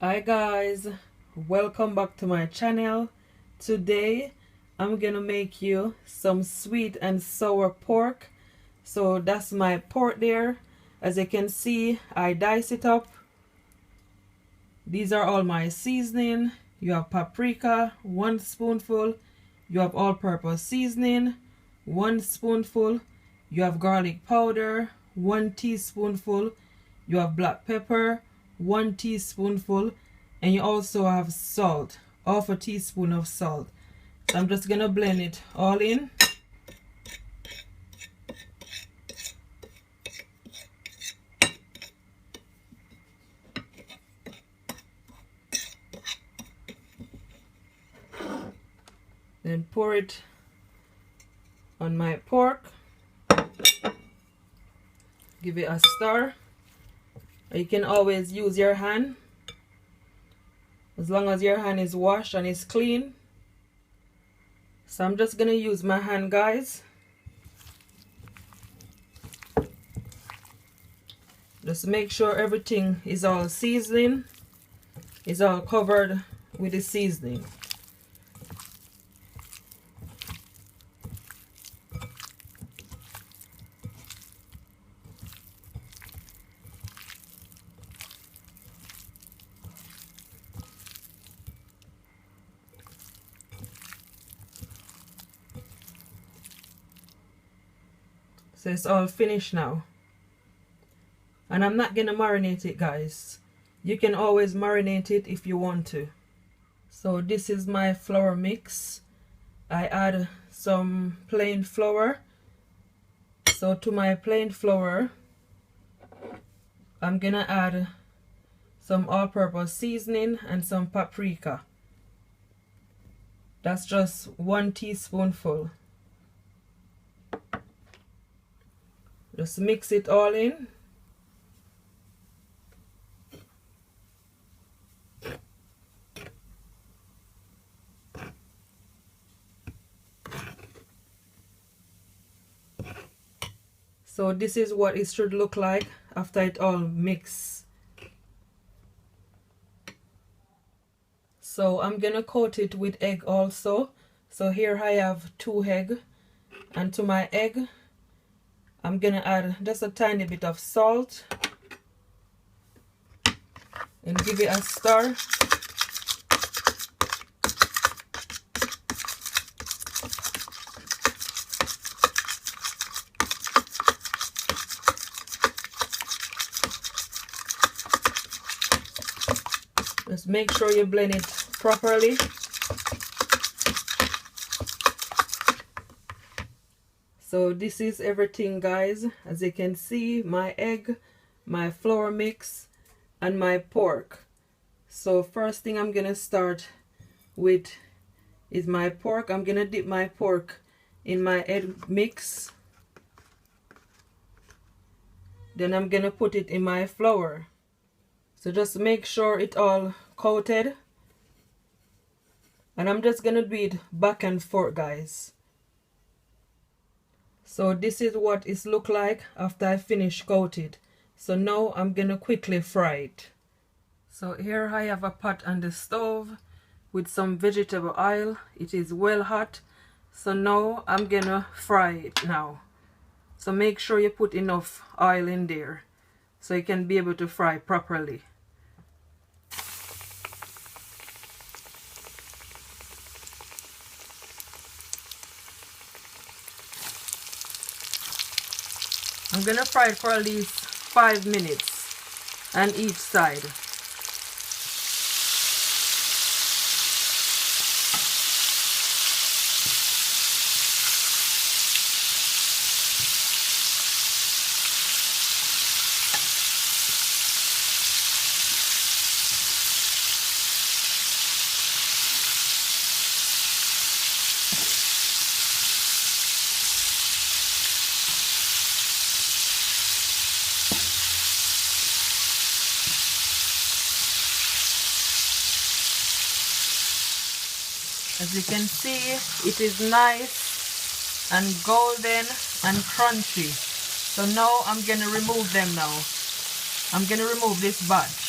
Hi guys, welcome back to my channel. Today I'm gonna make you some sweet and sour pork. So that's my pork there. As you can see, I dice it up. These are all my seasoning. You have paprika, 1 spoonful. You have all-purpose seasoning, 1 spoonful. You have garlic powder, 1 teaspoonful. You have black pepper, 1 teaspoonful. And you also have salt, half a teaspoon of salt. So I'm just gonna blend it all in. Then pour it on my pork. Give it a stir. You can always use your hand, as long as your hand is washed and is clean. So I'm just gonna use my hand, guys. Just make sure everything is all seasoning, is all covered with the seasoning. So it's all finished now. And I'm not gonna marinate it, guys. You can always marinate it if you want to. So this is my flour mix. I add some plain flour. So to my plain flour, I'm gonna add some all-purpose seasoning and some paprika. That's just 1 teaspoonful. Just mix it all in. So this is what it should look like after it all mixed. So I'm gonna coat it with egg also. So here I have 2 eggs, and to my egg I'm gonna add just a tiny bit of salt and give it a stir. Just make sure you blend it properly. So this is everything, guys. As you can see, my egg, my flour mix, and my pork. So first thing I'm gonna start with is my pork. I'm gonna dip my pork in my egg mix. Then I'm gonna put it in my flour. So just make sure it all coated. And I'm just gonna do it back and forth, guys. So this is what it look like after I finish coated. So now I'm gonna quickly fry it. So here I have a pot on the stove with some vegetable oil. It is well hot. So now I'm gonna fry it now. So make sure you put enough oil in there so you can be able to fry properly. I'm gonna fry it for at least 5 minutes on each side. As you can see, it is nice and golden and crunchy. So now I'm gonna remove them now. I'm gonna remove this batch.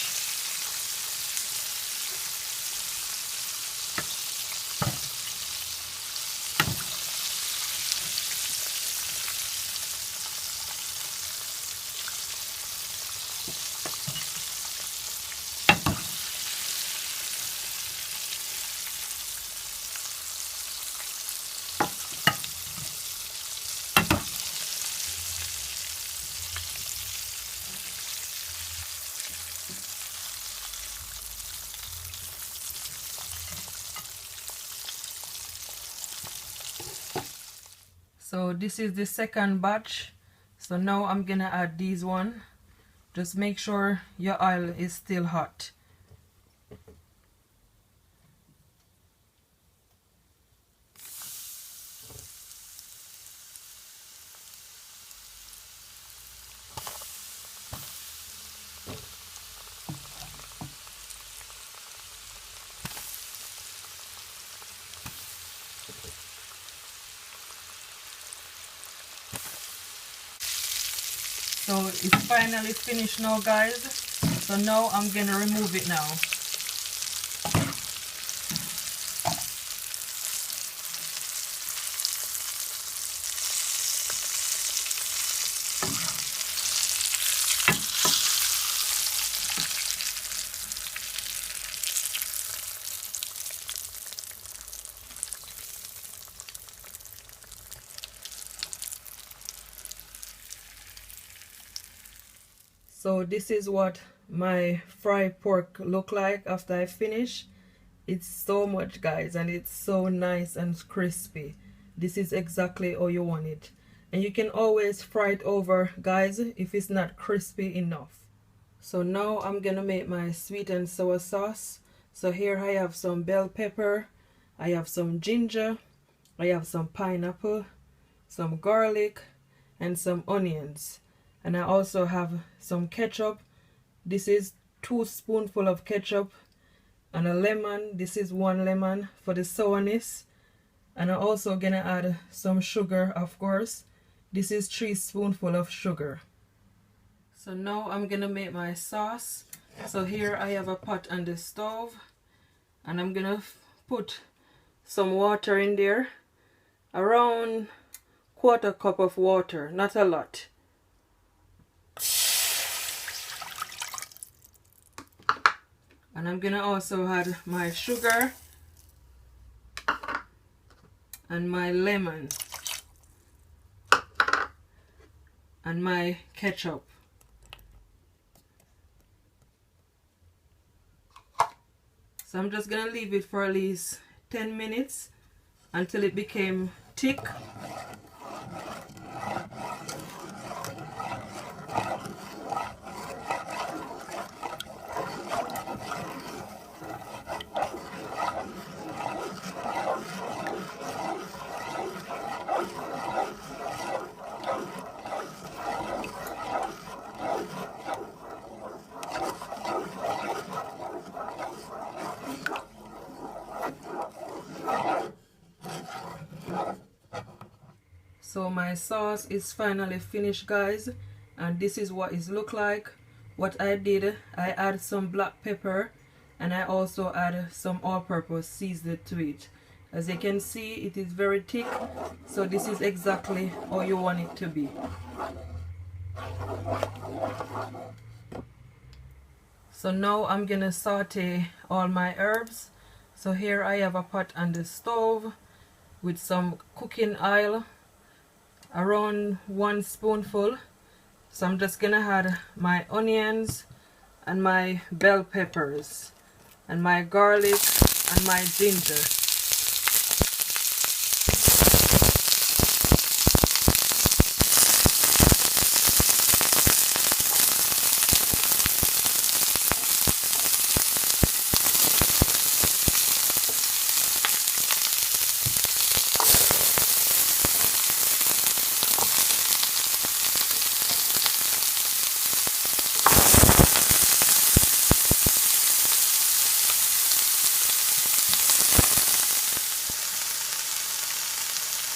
So this is the second batch. So now I'm gonna add these one. Just make sure your oil is still hot. So it's finally finished now, guys. So now I'm gonna remove it now. So this is what my fried pork look like after I finish. It's so much, guys, and it's so nice and crispy. This is exactly how you want it. And you can always fry it over, guys, if it's not crispy enough. So now I'm gonna make my sweet and sour sauce. So here I have some bell pepper, I have some ginger, I have some pineapple, some garlic, and some onions. And I also have some ketchup. This is 2 spoonfuls of ketchup, and a lemon. This is 1 lemon for the sourness. And I'm also gonna add some sugar, of course. This is 3 spoonfuls of sugar. So now I'm gonna make my sauce. So here I have a pot on the stove, and I'm gonna put some water in there, around 1/4 cup of water, not a lot. And I'm gonna also add my sugar and my lemon and my ketchup. So I'm just gonna leave it for at least 10 minutes until it became thick. So my sauce is finally finished, guys, and this is what it look like. What I did, I add some black pepper, and I also add some all-purpose seasoning to it. As you can see, it is very thick, so this is exactly how you want it to be. So now I'm gonna saute all my herbs. So here I have a pot on the stove with some cooking oil, around 1 spoonful. So I'm just gonna add my onions and my bell peppers and my garlic and my ginger.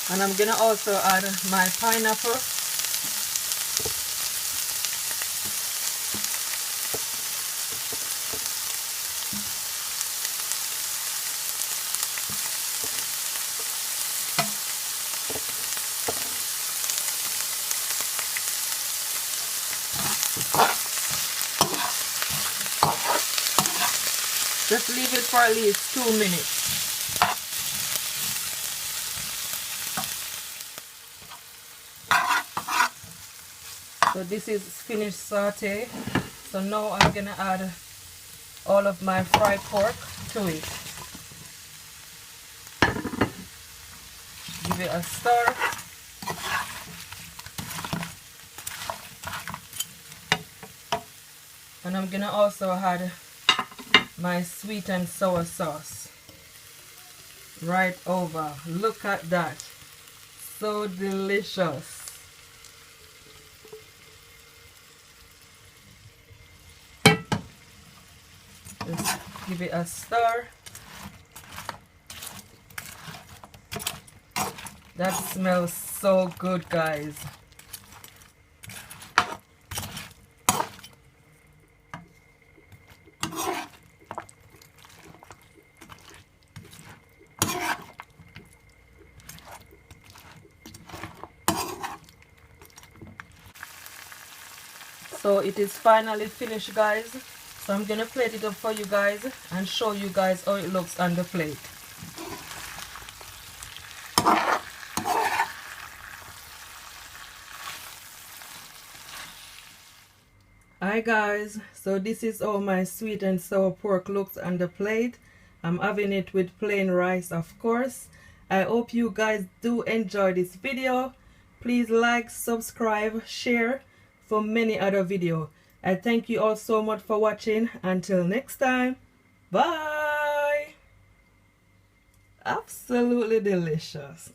And I'm gonna also add my pineapple. Just leave it for at least 2 minutes. So this is finished saute. So now I'm gonna add all of my fried pork to it. Give it a stir. And I'm gonna also add my sweet and sour sauce right over. Look at that. So delicious. Just give it a stir. That smells so good, guys. So it is finally finished, guys. So I'm gonna plate it up for you guys and show you guys how it looks on the plate. Hi guys, so this is how my sweet and sour pork looks on the plate. I'm having it with plain rice, of course. I hope you guys do enjoy this video. Please like, subscribe, share for many other videos. I thank you all so much for watching. Until next time, bye. Absolutely delicious.